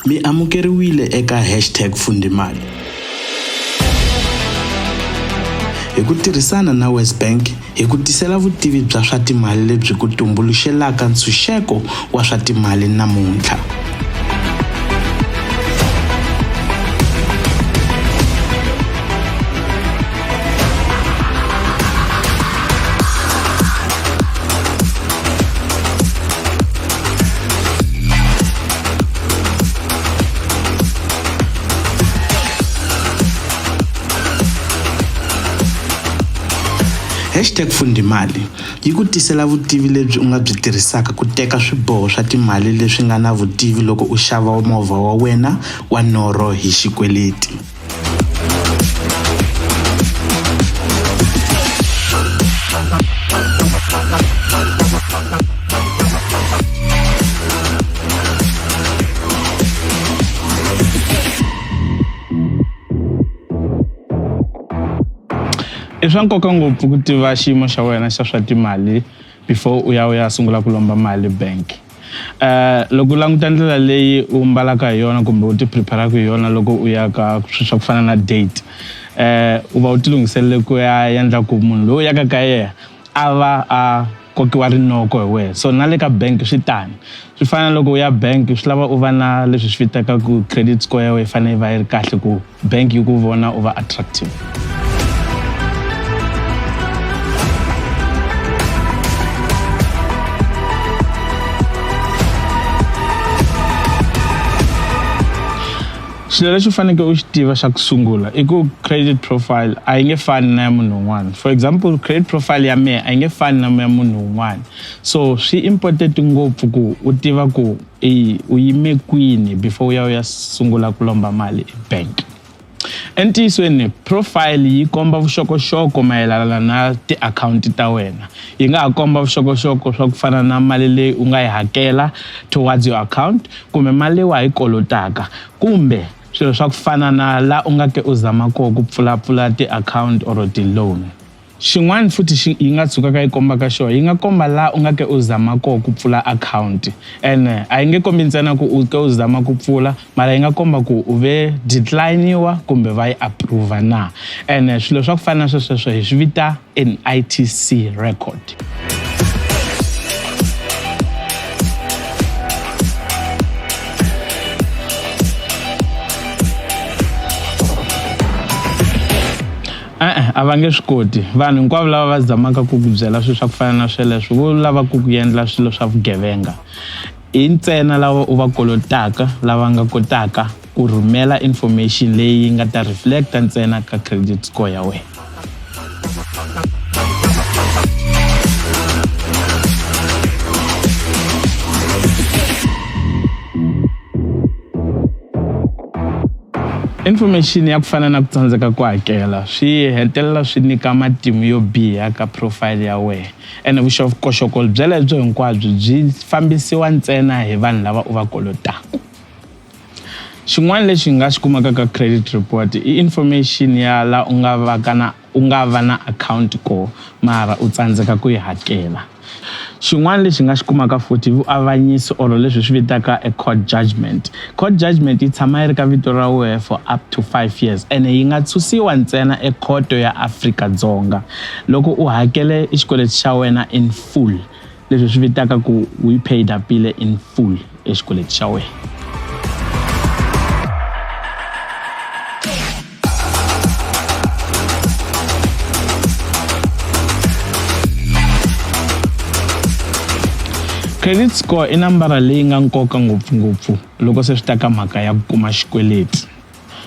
Mi amukeriwile eka #Fundimali. Hi ku tirhisana na WesBank, hi ku tisela vutivi bya swa timali lebyi ku tumbuluxelaka ntshunxeko wa swa timali namuntlha. #Fundimali yi ku tisela vutivi lebyi u nga byi tirhisaka ku teka swiboho swa timali leswi nga na vutivi loko u xava movha wa wena wa norho hi xikweleti. I swa nkoka ngopfu ku tiva xiyimo xa wena xa swa timali before u ya sungula ku lomba mali bank. Loko u languta ndlela leyi u mbalaka hi yona kumbe u ti preparaka hi yona loko u ya ka swilo swa ku fana na date, u va u ti lunghiselele ku ya endla ku munhu loyi ya ka yena a va a kokiwa rinoko hi wena. So na le ka bank swi tani, swi fana loko u ya bank swi lava u va na leswi swi vitaka ku credit score ya wena fanele yi va yi ri kahle ku bank yi ku vona u va attractive. Xilo lexi u faneke u xi tiva xa ku sungula i ku credit profile a yi nge fani na ya munhu un'wana. For example, credit profile ya mehe a yi nge fani na ya munhu un'wana. So swi important ngopfu ku u tiva ku u yime kwini before u ya sungula ku lomba mali ebank. Entiyisweni profile yi komba vuxokoxoko mayelana na tiakhawunti ta wena. Yi nga ha komba vuxokoxoko swa ku fana na mali leyi u nga yi hakela towards your account, kumbe mali leyi wa yi kolotaka, kumbe swilo swa ku fana na la u nga ke u zama koho ku pfulapfula ti-account or ti-loan. Xin'wana futhi yi nga tshuka ka yi komba ka xona, yi nga komba la u nga ke u zama koho ku pfula account, ene a yi nge kombi ntsena ku u ke u zama ku pfula, mara yi nga komba ku u ve decline-iwa kumbe va yi approve na. Ene swilo swa ku fana na sweswo hi swi vita an ITC record. A va nge swi koti. Vanhu hinkwavo lava va zamaka ku ku byela swilo swa ku fana na sweleswo vo lava ku endla swilo swa vugevenga. I ntsena lava u va kolotaka lava nga kotaka ku rhumela information leyi nga ta reflecta ntsena ka credit score ya wena. Information ya ku fana na ku tsandzeka ku hakela swi hetelela swi nyika matimu yo biha ka profile ya wena, ene vuxokoxoko byelebyo hinkwabyo byi fambisiwa ntsena hi vanhu lava u va kolotaka. Xin'wana lexi nga xi kumaka ka credit report i information ya la u nga va na account ko mara u tsandzeka ku yi hakela. Xin'wana lexi nga xi kumaka futhi vuavanyisi or leswi swi vitaka a court judgment. Court judgment yi tshama yi ri ka vito ra wena for up to 5 years, ene yi nga tshunxiwa ntsena ekhoto ya Afrika-Dzonga loko u hakele xikweleti xa wena in full, leswi swi vitaka ku we paid upile in full exikweleti xa wena. Credit score i nambara leyi nga nkoka ngopfungopfu loko se swi ta ka mhaka ya ku kuma xikweleti.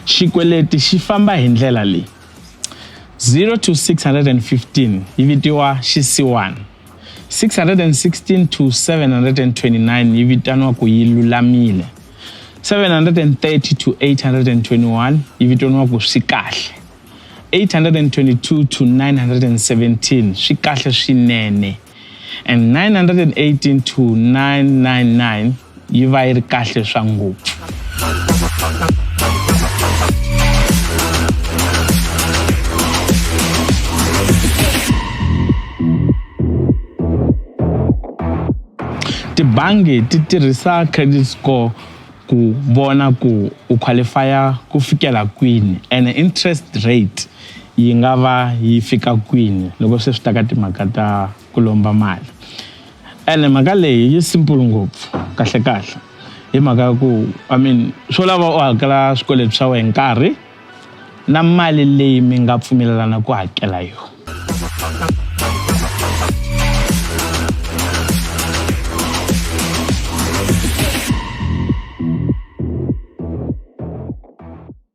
Xikweleti xi famba hi ndlela leyi. 0 to 615 yi vitiwa xisiwana. 616 to 729 yi vitaniwa ku yi lulamile. 730 to 821 yi vitaniwa ku swi kahle. 822 to 917 swi kahle swinene. And 918 to 999 yi va yi ri kahle swa ngopfu. Tibangi ti tirhisa credit score ku vona ku u qualifya ku fikela kwini and interest rate yi nga va yi fika kwini loko se swi ta ka timhaka ta ku lomba mali. Ene mhaka leyi yi simple ngopfu kahle hi mhaka ku swo lava u hakela swikweleti swa wena nkarhi na mali leyi mi nga pfumelelana ku hakela yona.